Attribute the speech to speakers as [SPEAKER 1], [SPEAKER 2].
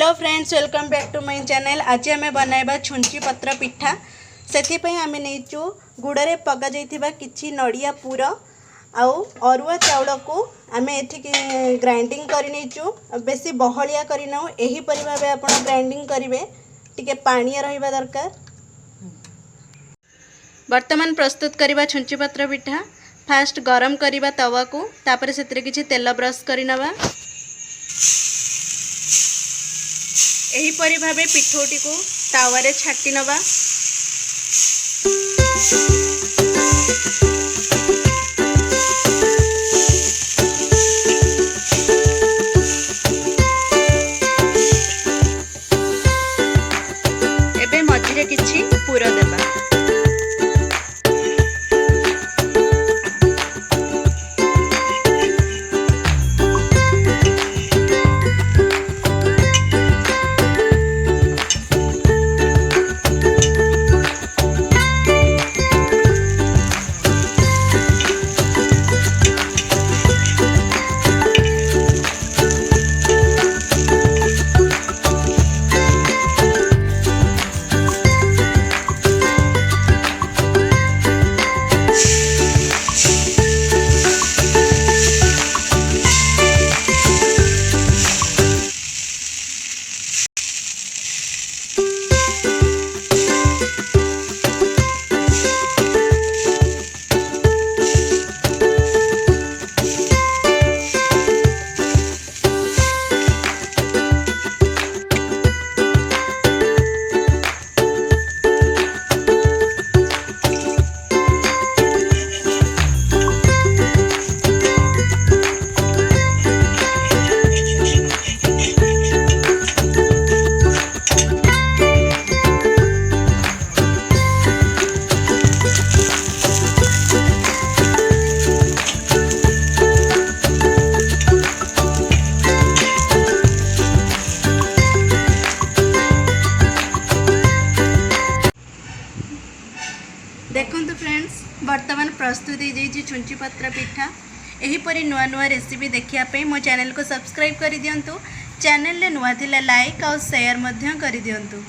[SPEAKER 1] Hello friends, welcome back to my channel. आज आम बनाइबा छुंची पत्र पिठा। से आम नहींचु गुड़े पका जाइथिबा किछि नड़िया पूर आउ अरुआ चाउल को आम ये ग्राइंडिंग कर नहींचु। बेसी बहलिया करनौ, एहीपरि भावे आपण ग्राइंडिंग करेंगे। टिके पानिया रहिबा दरकार। वर्तमान प्रस्तुत करवा छुंची पत्र पिठा। फास्ट गरम करवा तवा को, तापर से किछि तेल ब्रश करनवा। एहीपरि भावे पिठोटी को तावारे छाटी नवा। एबे मझिरे किछि पूर देबा। देखो फ्रेंड्स, वर्तमान प्रस्तुत हो जाइए छुंची पत्र पिठा। एहीपरि नुआ नुआ रेसिपी देखिए मो चैनल को सब्सक्राइब कर दिंतु। चैनल नुआ थिले लाइक और शेयर कर दिंतु।